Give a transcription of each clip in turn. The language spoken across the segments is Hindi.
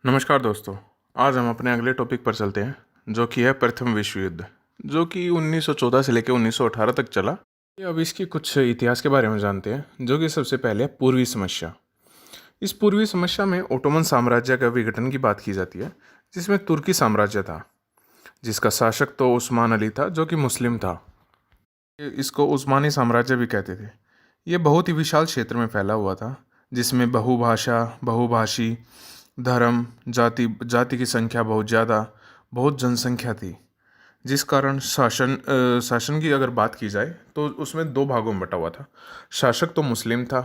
नमस्कार दोस्तों। आज हम अपने अगले टॉपिक पर चलते हैं जो कि है प्रथम विश्व युद्ध, जो कि 1914 से लेकर 1918 तक चला। अब इसकी कुछ इतिहास के बारे में जानते हैं, जो कि सबसे पहले पूर्वी समस्या। इस पूर्वी समस्या में ओटोमन साम्राज्य का विघटन की बात की जाती है, जिसमें तुर्की साम्राज्य था, जिसका शासक तो उस्मान अली था, जो कि मुस्लिम था। इसको उस्मानी साम्राज्य भी कहते थे। ये बहुत ही विशाल क्षेत्र में फैला हुआ था, जिसमें बहुभाषा, बहुभाषी, धर्म, जाति की संख्या बहुत ज़्यादा, बहुत जनसंख्या थी। जिस कारण शासन की अगर बात की जाए तो उसमें दो भागों में बटा हुआ था। शासक तो मुस्लिम था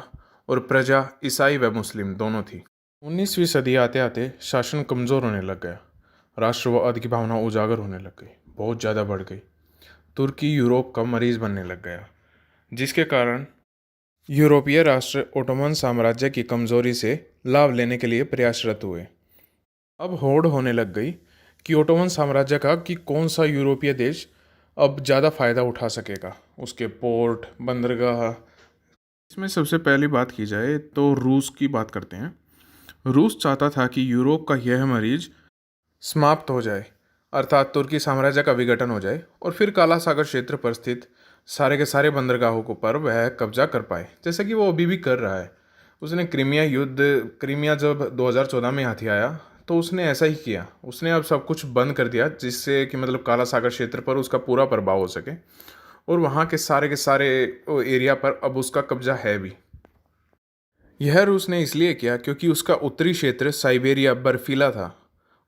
और प्रजा ईसाई व मुस्लिम दोनों थी। 19वीं सदी आते आते शासन कमज़ोर होने लग गया। राष्ट्रवाद की भावना उजागर होने लग गई, बहुत ज़्यादा बढ़ गई। तुर्की यूरोप का मरीज बनने लग गया, जिसके कारण यूरोपीय राष्ट्र ओटोमन साम्राज्य की कमजोरी से लाभ लेने के लिए प्रयासरत हुए। अब होड़ होने लग गई कि ओटोमन साम्राज्य का कि कौन सा यूरोपीय देश अब ज़्यादा फायदा उठा सकेगा, उसके पोर्ट, बंदरगाह। इसमें सबसे पहली बात की जाए तो रूस की बात करते हैं। रूस चाहता था कि यूरोप का यह मरीज समाप्त हो जाए, अर्थात तुर्की साम्राज्य का विघटन हो जाए और फिर काला सागर क्षेत्र पर स्थित सारे के सारे बंदरगाहों को पर वह कब्जा कर पाए, जैसा कि वो अभी भी कर रहा है। उसने क्रीमिया जब 2014 में हाथी आया तो उसने ऐसा ही किया। उसने अब सब कुछ बंद कर दिया, जिससे कि मतलब काला सागर क्षेत्र पर उसका पूरा प्रभाव हो सके, और वहाँ के सारे एरिया पर अब उसका कब्जा है भी। यह रूस ने इसलिए किया क्योंकि उसका उत्तरी क्षेत्र साइबेरिया बर्फीला था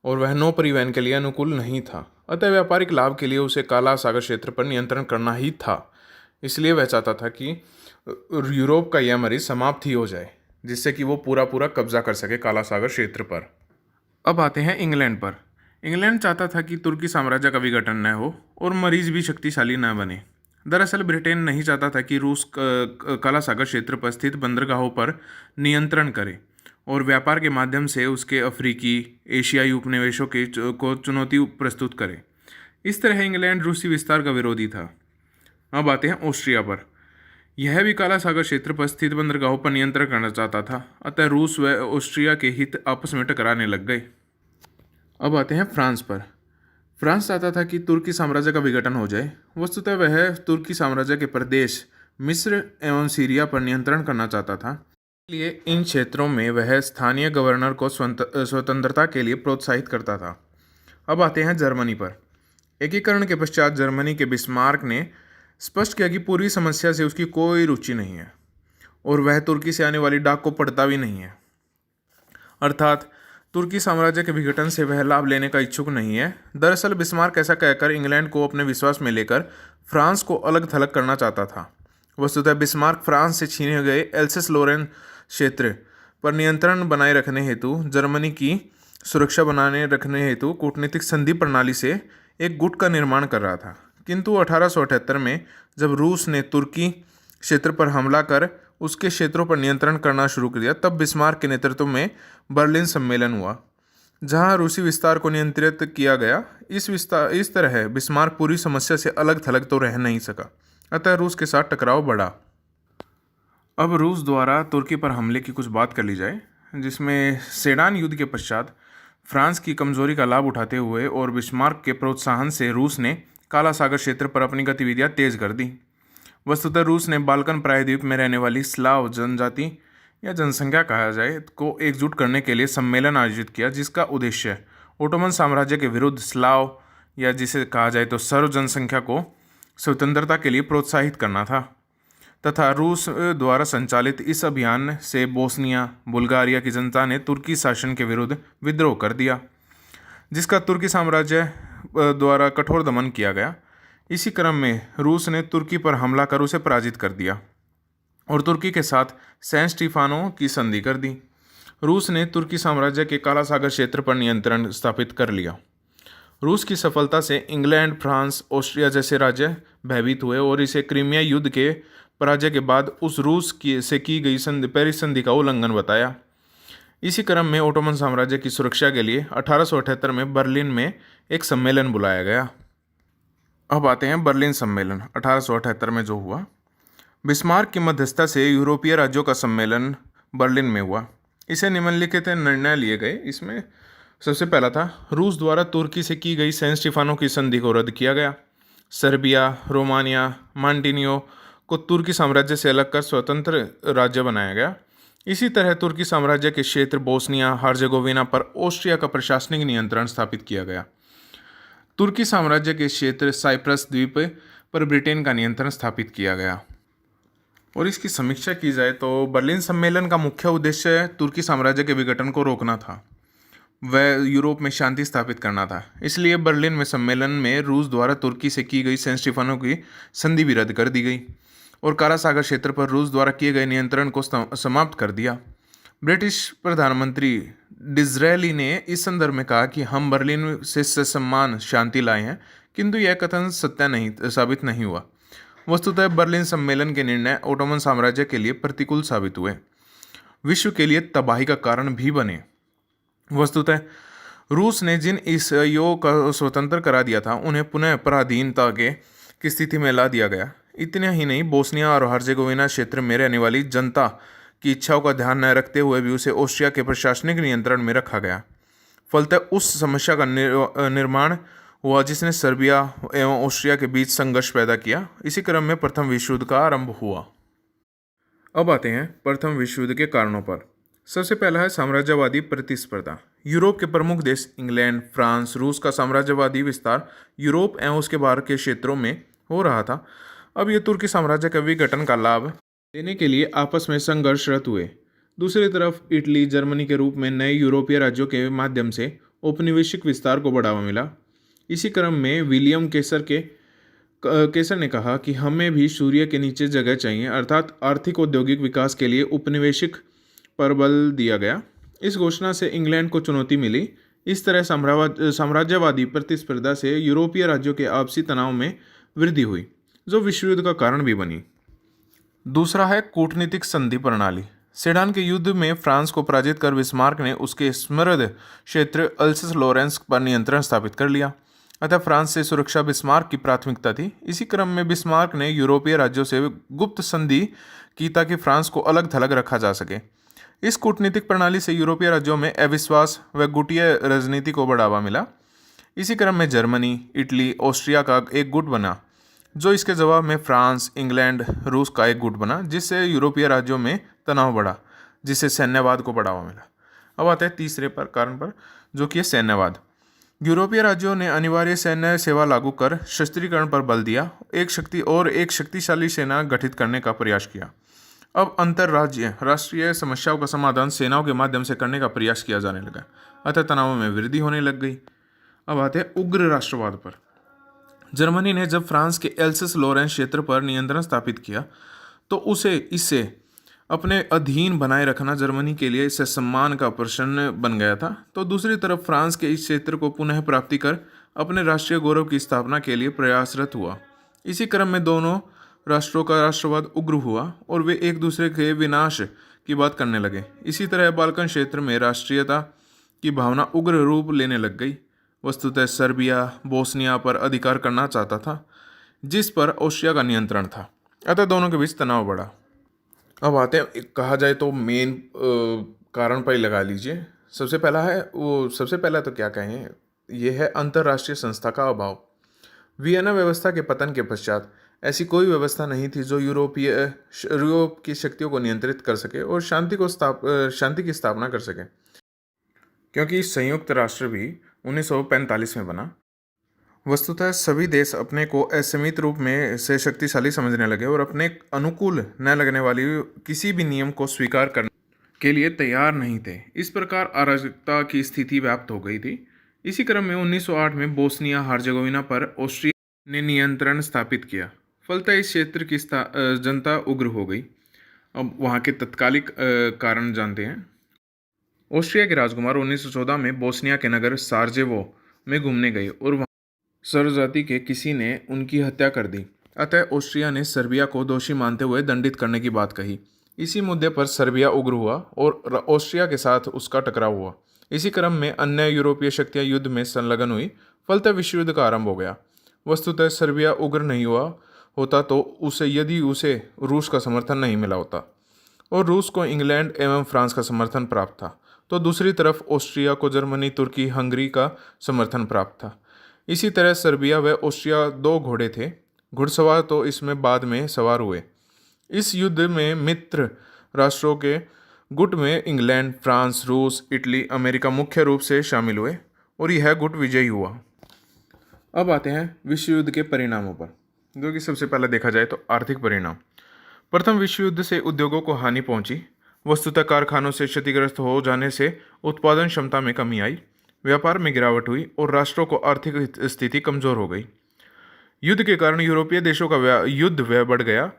और वह नौ परिवहन के लिए अनुकूल नहीं था। अतः व्यापारिक लाभ के लिए उसे काला सागर क्षेत्र पर नियंत्रण करना ही था। इसलिए वह चाहता था कि यूरोप का यह मरीज समाप्त ही हो जाए, जिससे कि वो पूरा पूरा कब्जा कर सके काला सागर क्षेत्र पर। अब आते हैं इंग्लैंड पर। इंग्लैंड चाहता था कि तुर्की साम्राज्य का विघटन न हो और मरीज भी शक्तिशाली न बने। दरअसल ब्रिटेन नहीं चाहता था कि रूस काला सागर क्षेत्र पर स्थित बंदरगाहों पर नियंत्रण करे और व्यापार के माध्यम से उसके अफ्रीकी, एशियाई उपनिवेशों को चुनौती प्रस्तुत करे। इस तरह इंग्लैंड रूसी विस्तार का विरोधी था। अब आते हैं ऑस्ट्रिया पर। यह भी काला सागर क्षेत्र पर स्थित बंदरगाहों पर नियंत्रण करना चाहता था, अतः रूस व ऑस्ट्रिया के हित आपस में टकराने लग गए। अब आते हैं फ्रांस पर। फ्रांस चाहता था कि तुर्की साम्राज्य का विघटन हो जाए। वस्तुतः वह तुर्की साम्राज्य के प्रदेश मिस्र एवं सीरिया पर नियंत्रण करना चाहता था। इसलिए इन क्षेत्रों में वह स्थानीय गवर्नर को स्वतंत्रता के लिए प्रोत्साहित करता था। अब आते हैं जर्मनी पर। एकीकरण के पश्चात जर्मनी के बिस्मार्क ने स्पष्ट किया कि पूर्वी समस्या से उसकी कोई रुचि नहीं है और वह तुर्की से आने वाली डाक को पढ़ता भी नहीं है। अर्थात तुर्की साम्राज्य के विघटन से वह लाभ लेने का इच्छुक नहीं है। दरअसल बिस्मार्क ऐसा कहकर इंग्लैंड को अपने विश्वास में लेकर फ्रांस को अलग थलग करना चाहता था। वस्तुतः बिस्मार्क फ्रांस से छीने गए एल्सेस लोरेन क्षेत्र पर नियंत्रण बनाए रखने हेतु जर्मनी की सुरक्षा बनाने रखने हेतु कूटनीतिक संधि प्रणाली से एक गुट का निर्माण कर रहा था। किंतु 1878 में जब रूस ने तुर्की क्षेत्र पर हमला कर उसके क्षेत्रों पर नियंत्रण करना शुरू कर दिया, तब बिस्मार्क के नेतृत्व में बर्लिन सम्मेलन हुआ, जहां रूसी विस्तार को नियंत्रित किया गया। इस तरह बिस्मार्क पूरी समस्या से अलग थलग तो रह नहीं सका, अतः रूस के साथ टकराव बढ़ा। अब रूस द्वारा तुर्की पर हमले की कुछ बात कर ली जाए, जिसमें सेडान युद्ध के पश्चात फ्रांस की कमजोरी का लाभ उठाते हुए और बिस्मार्क के प्रोत्साहन से रूस ने काला सागर क्षेत्र पर अपनी गतिविधियां तेज कर दी। वस्तुतः रूस ने बाल्कन प्रायद्वीप में रहने वाली स्लाव जनजाति या जनसंख्या कहा जाए को एकजुट करने के लिए सम्मेलन आयोजित किया, जिसका उद्देश्य ओटोमन साम्राज्य के विरुद्ध स्लाव या जिसे कहा जाए तो सर्व जनसंख्या को स्वतंत्रता के लिए प्रोत्साहित करना था। तथा रूस द्वारा संचालित इस अभियान से बोस्निया बुल्गारिया की जनता ने तुर्की शासन के विरुद्ध विद्रोह कर दिया, जिसका तुर्की साम्राज्य द्वारा कठोर दमन किया गया। इसी क्रम में रूस ने तुर्की पर हमला कर उसे पराजित कर दिया और तुर्की के साथ सैन स्टीफानो की संधि कर दी। रूस ने तुर्की साम्राज्य के काला सागर क्षेत्र पर नियंत्रण स्थापित कर लिया। रूस की सफलता से इंग्लैंड, फ्रांस, ऑस्ट्रिया जैसे राज्य भयभीत हुए और इसे क्रीमिया युद्ध के पराजय के बाद उस से की गई पेरिस संधि का उल्लंघन बताया। इसी क्रम में ओटोमन साम्राज्य की सुरक्षा के लिए 1878 में बर्लिन में एक सम्मेलन बुलाया गया। अब आते हैं बर्लिन सम्मेलन 1878 में जो हुआ। बिस्मार्क की मध्यस्थता से यूरोपीय राज्यों का सम्मेलन बर्लिन में हुआ। इसे निम्नलिखित निर्णय लिए गए। इसमें सबसे पहला था रूस द्वारा तुर्की से की गई सैन स्टीफानो की संधि को रद्द किया गया। सर्बिया, रोमानिया, मांटिनियो को तुर्की साम्राज्य से अलग कर स्वतंत्र राज्य बनाया गया। इसी तरह तुर्की साम्राज्य के क्षेत्र बोस्निया हर्जेगोविना पर ऑस्ट्रिया का प्रशासनिक नियंत्रण स्थापित किया गया। तुर्की साम्राज्य के क्षेत्र साइप्रस द्वीप पर ब्रिटेन का नियंत्रण स्थापित किया गया। और इसकी समीक्षा की जाए तो बर्लिन सम्मेलन का मुख्य उद्देश्य तुर्की साम्राज्य के विघटन को रोकना था, वह यूरोप में शांति स्थापित करना था। इसलिए बर्लिन में सम्मेलन में रूस द्वारा तुर्की से की गई सेंट स्टीफानो की संधि भी रद्द कर दी गई और कारा सागर क्षेत्र पर रूस द्वारा किए गए नियंत्रण को समाप्त कर दिया। ब्रिटिश प्रधानमंत्री डिज़रायली ने इस संदर्भ में कहा कि हम बर्लिन से ससम्मान शांति लाए हैं, किंतु यह कथन सत्य नहीं साबित नहीं हुआ। वस्तुतः बर्लिन सम्मेलन के निर्णय ओटोमन साम्राज्य के लिए प्रतिकूल साबित हुए, विश्व के लिए तबाही का कारण भी बने। वस्तुतः रूस ने जिन ईसाइयों को स्वतंत्र करा दिया था उन्हें पुनः पराधीनता की स्थिति में ला दिया गया। इतना ही नहीं, बोस्निया और हर्जेगोविना क्षेत्र में रहने वाली जनता की इच्छाओं का ध्यान न रखते हुए भी उसे ऑस्ट्रिया के प्रशासनिक नियंत्रण में रखा गया। फलतः उस समस्या का निर्माण हुआ जिसने सर्बिया एवं ऑस्ट्रिया के बीच संघर्ष पैदा किया। इसी क्रम में प्रथम विश्व युद्ध का आरंभ हुआ। अब आते हैं प्रथम विश्व युद्ध के कारणों पर। सबसे पहला है साम्राज्यवादी प्रतिस्पर्धा। यूरोप के प्रमुख देश इंग्लैंड, फ्रांस, रूस का साम्राज्यवादी विस्तार यूरोप एवं उसके बाहर के क्षेत्रों में हो रहा था। अब ये तुर्की साम्राज्य के विघटन का लाभ लेने के लिए आपस में संघर्षरत हुए। दूसरी तरफ इटली, जर्मनी के रूप में नए यूरोपीय राज्यों के माध्यम से औपनिवेशिक विस्तार को बढ़ावा मिला। इसी क्रम में विलियम केसर ने कहा कि हमें भी सूर्य के नीचे जगह चाहिए, अर्थात आर्थिक औद्योगिक विकास के लिए उपनिवेशिक पर बल दिया गया। इस घोषणा से इंग्लैंड को चुनौती मिली। इस तरह साम्राज्यवादी प्रतिस्पर्धा से यूरोपीय राज्यों के आपसी तनाव में वृद्धि हुई, जो विश्व युद्ध का कारण भी बनी। दूसरा है कूटनीतिक संधि प्रणाली। सेडान के युद्ध में फ्रांस को पराजित कर बिस्मार्क ने उसके समृद्ध क्षेत्र अल्सस लोरेंस पर नियंत्रण स्थापित कर लिया। अतः फ्रांस से सुरक्षा बिस्मार्क की प्राथमिकता थी। इसी क्रम में बिस्मार्क ने यूरोपीय राज्यों से गुप्त संधि की ताकि फ्रांस को अलग थलग रखा जा सके। इस कूटनीतिक प्रणाली से यूरोपीय राज्यों में अविश्वास व गुटीय राजनीति को बढ़ावा मिला। इसी क्रम में जर्मनी, इटली, ऑस्ट्रिया का एक गुट बना, जो इसके जवाब में फ्रांस, इंग्लैंड, रूस का एक गुट बना, जिससे यूरोपीय राज्यों में तनाव बढ़ा, जिससे सैन्यवाद को बढ़ावा मिला। अब आते हैं तीसरे कारण पर, जो कि है सैन्यवाद। यूरोपीय राज्यों ने अनिवार्य सैन्य सेवा लागू कर शस्त्रीकरण पर बल दिया, एक शक्तिशाली सेना गठित करने का प्रयास किया। अब अंतर्राज्यीय राष्ट्रीय समस्याओं का समाधान सेनाओं के माध्यम से करने का प्रयास किया जाने लगा, अतः तनाव में वृद्धि होने लग गई। अब आते हैं उग्र राष्ट्रवाद पर। जर्मनी ने जब फ्रांस के एल्सस लोरेंस क्षेत्र पर नियंत्रण स्थापित किया तो इससे अपने अधीन बनाए रखना जर्मनी के लिए इससे सम्मान का प्रश्न बन गया था। तो दूसरी तरफ फ्रांस के इस क्षेत्र को पुनः प्राप्ति कर अपने राष्ट्रीय गौरव की स्थापना के लिए प्रयासरत हुआ। इसी क्रम में दोनों राष्ट्रों का राष्ट्रवाद उग्र हुआ और वे एक दूसरे के विनाश की बात करने लगे। इसी तरह बाल्कन क्षेत्र में राष्ट्रीयता की भावना उग्र रूप लेने लग गई। वस्तुतः सर्बिया बोस्निया पर अधिकार करना चाहता था, जिस पर ऑस्ट्रिया का नियंत्रण था, अतः दोनों के बीच तनाव बढ़ा। अब आते हैं, कहा जाए तो मेन कारण पर ही लगा लीजिए। सबसे पहला तो क्या कहें, यह है अंतर्राष्ट्रीय संस्था का अभाव। वियना व्यवस्था के पतन के पश्चात ऐसी कोई व्यवस्था नहीं थी जो यूरोप की शक्तियों को नियंत्रित कर सके और शांति की स्थापना कर सके, क्योंकि संयुक्त राष्ट्र भी 1945 में बना। वस्तुतः सभी देश अपने को असीमित रूप में से शक्तिशाली समझने लगे और अपने अनुकूल न लगने वाली किसी भी नियम को स्वीकार करने के लिए तैयार नहीं थे। इस प्रकार अराजकता की स्थिति व्याप्त हो गई थी। इसी क्रम में 1908 में बोस्निया हर्जेगोविना पर ऑस्ट्रिया ने नियंत्रण स्थापित किया। फलतः इस क्षेत्र की जनता उग्र हो गई। अब वहाँ के तत्कालिक कारण जानते हैं। ऑस्ट्रिया के राजकुमार 1914 में बोस्निया के नगर साराजेवो में घूमने गए और वहाँ सरजाति के किसी ने उनकी हत्या कर दी। अतः ऑस्ट्रिया ने सर्बिया को दोषी मानते हुए दंडित करने की बात कही। इसी मुद्दे पर सर्बिया उग्र हुआ और ऑस्ट्रिया के साथ उसका टकराव हुआ। इसी क्रम में अन्य यूरोपीय शक्तियां युद्ध में संलग्न हुई। फलतः विश्व युद्ध का आरंभ हो गया। वस्तुतः सर्बिया उग्र नहीं होता तो यदि उसे रूस का समर्थन नहीं मिला होता और रूस को इंग्लैंड एवं फ्रांस का समर्थन प्राप्त था, तो दूसरी तरफ ऑस्ट्रिया को जर्मनी, तुर्की, हंगरी का समर्थन प्राप्त था। इसी तरह सर्बिया व ऑस्ट्रिया दो घोड़े थे, घुड़सवार तो इसमें बाद में सवार हुए। इस युद्ध में मित्र राष्ट्रों के गुट में इंग्लैंड, फ्रांस, रूस, इटली, अमेरिका मुख्य रूप से शामिल हुए और यह गुट विजयी हुआ। अब आते हैं विश्व युद्ध के परिणामों पर, जो कि सबसे पहले देखा जाए तो आर्थिक परिणाम। प्रथम विश्व युद्ध से उद्योगों को हानि पहुंची। वस्तुतः कारखानों से क्षतिग्रस्त हो जाने से उत्पादन क्षमता में कमी आई, व्यापार में गिरावट हुई और राष्ट्रों को आर्थिक स्थिति कमजोर हो गई। युद्ध के कारण यूरोपीय देशों का युद्ध व्यय बढ़ गया।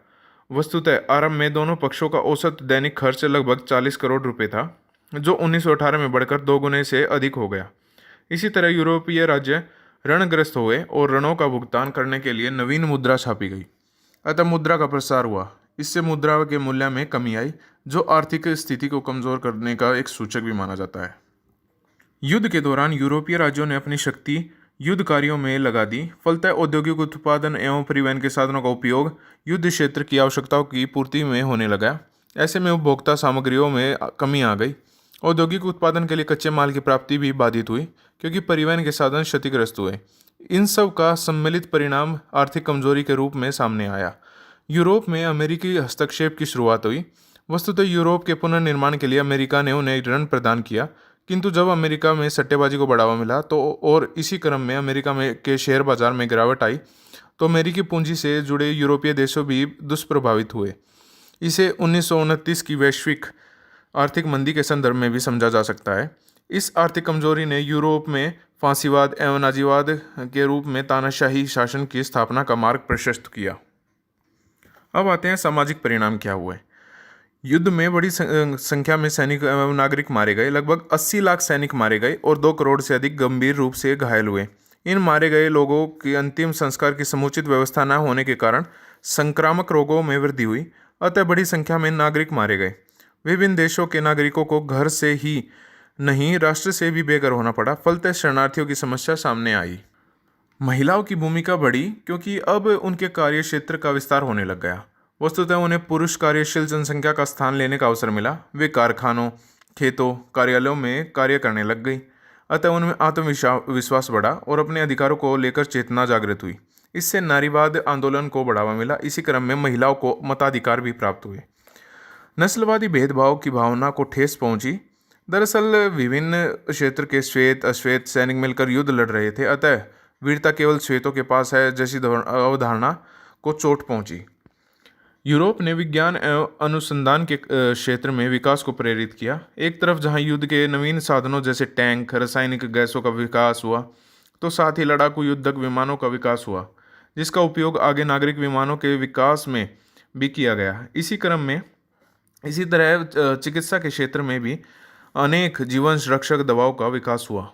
वस्तुतः आरंभ में दोनों पक्षों का औसत दैनिक खर्च लगभग 40 करोड़ रुपए था, जो 1918 में बढ़कर 2 गुने से अधिक हो गया। इसी तरह यूरोपीय राज्य ऋणग्रस्त हुए और ऋणों का भुगतान करने के लिए नवीन मुद्रा छापी गई, अतः मुद्रा का प्रसार हुआ। इससे मुद्रा के मूल्य में कमी आई, जो आर्थिक स्थिति को कमजोर करने का एक सूचक भी माना जाता है। युद्ध के दौरान यूरोपीय राज्यों ने अपनी शक्ति युद्ध कार्यों में लगा दी। फलतः औद्योगिक उत्पादन एवं परिवहन के साधनों का उपयोग युद्ध क्षेत्र की आवश्यकताओं की पूर्ति में होने लगा। ऐसे में उपभोक्ता सामग्रियों में कमी आ गई। औद्योगिक उत्पादन के लिए कच्चे माल की प्राप्ति भी बाधित हुई, क्योंकि परिवहन के साधन क्षतिग्रस्त हुए। इन सब का सम्मिलित परिणाम आर्थिक कमजोरी के रूप में सामने आया। यूरोप में अमेरिकी हस्तक्षेप की शुरुआत हुई। वस्तुतः यूरोप के पुनर्निर्माण के लिए अमेरिका ने उन्हें ऋण प्रदान किया, किंतु जब अमेरिका में सट्टेबाजी को बढ़ावा मिला तो और इसी क्रम में अमेरिका में के शेयर बाजार में गिरावट आई, तो अमेरिकी पूंजी से जुड़े यूरोपीय देशों भी दुष्प्रभावित हुए। इसे 1929 की वैश्विक आर्थिक मंदी के संदर्भ में भी समझा जा सकता है। इस आर्थिक कमजोरी ने यूरोप में फांसीवाद एवं नाजीवाद के रूप में तानाशाही शासन की स्थापना का मार्ग प्रशस्त किया। अब आते हैं सामाजिक परिणाम क्या हुए। युद्ध में बड़ी संख्या में सैनिक एवं नागरिक मारे गए। लगभग 80 लाख सैनिक मारे गए और 2 करोड़ से अधिक गंभीर रूप से घायल हुए। इन मारे गए लोगों के अंतिम संस्कार की समुचित व्यवस्था न होने के कारण संक्रामक रोगों में वृद्धि हुई, अतः बड़ी संख्या में नागरिक मारे गए। विभिन्न देशों के नागरिकों को घर से ही नहीं, राष्ट्र से भी बेघर होना पड़ा। फलतः शरणार्थियों की समस्या सामने आई। महिलाओं की भूमिका बढ़ी, क्योंकि अब उनके कार्य क्षेत्र का विस्तार होने लग गया। वस्तुतः उन्हें पुरुष कार्यशील जनसंख्या का स्थान लेने का अवसर मिला। वे कारखानों, खेतों, कार्यालयों में कार्य करने लग गई, अतः उनमें आत्मविश्वास बढ़ा और अपने अधिकारों को लेकर चेतना जागृत हुई। इससे नारीवाद आंदोलन को बढ़ावा मिला। इसी क्रम में महिलाओं को मताधिकार भी प्राप्त हुए। नस्लवादी भेदभाव की भावना को ठेस पहुंची। दरअसल विभिन्न क्षेत्र के श्वेत अश्वेत सैनिक मिलकर युद्ध लड़ रहे थे, अतः वीरता केवल श्वेतों के पास है जैसी अवधारणा को चोट पहुंची। यूरोप ने विज्ञान एवं अनुसंधान के क्षेत्र में विकास को प्रेरित किया। एक तरफ जहां युद्ध के नवीन साधनों जैसे टैंक, रासायनिक गैसों का विकास हुआ, तो साथ ही लड़ाकू युद्धक विमानों का विकास हुआ, जिसका उपयोग आगे नागरिक विमानों के विकास में भी किया गया। इसी तरह चिकित्सा के क्षेत्र में भी अनेक जीवन रक्षक दवाओं का विकास हुआ।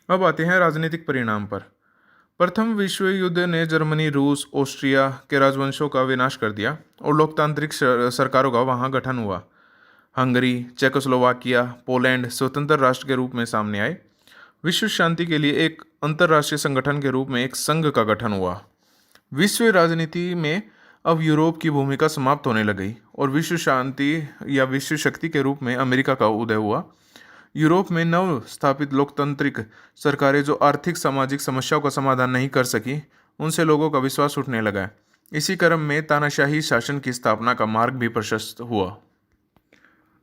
अब आते हैं राजनीतिक परिणाम पर। प्रथम विश्व युद्ध ने जर्मनी, रूस, ऑस्ट्रिया के राजवंशों का विनाश कर दिया और लोकतांत्रिक सरकारों का वहां गठन हुआ। हंगरी, चेकोस्लोवाकिया, पोलैंड स्वतंत्र राष्ट्र के रूप में सामने आए। विश्व शांति के लिए एक अंतर्राष्ट्रीय संगठन के रूप में एक संघ का गठन हुआ। विश्व राजनीति में अब यूरोप की भूमिका समाप्त होने लगी और विश्व शांति या विश्व शक्ति के रूप में अमेरिका का उदय हुआ। यूरोप में नव स्थापित लोकतांत्रिक सरकारें जो आर्थिक सामाजिक समस्याओं का समाधान नहीं कर सकी, उनसे लोगों का विश्वास उठने लगा। इसी क्रम में तानाशाही शासन की स्थापना का मार्ग भी प्रशस्त हुआ।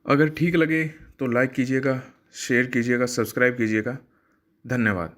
अगर ठीक लगे तो लाइक कीजिएगा, शेयर कीजिएगा, सब्सक्राइब कीजिएगा। धन्यवाद।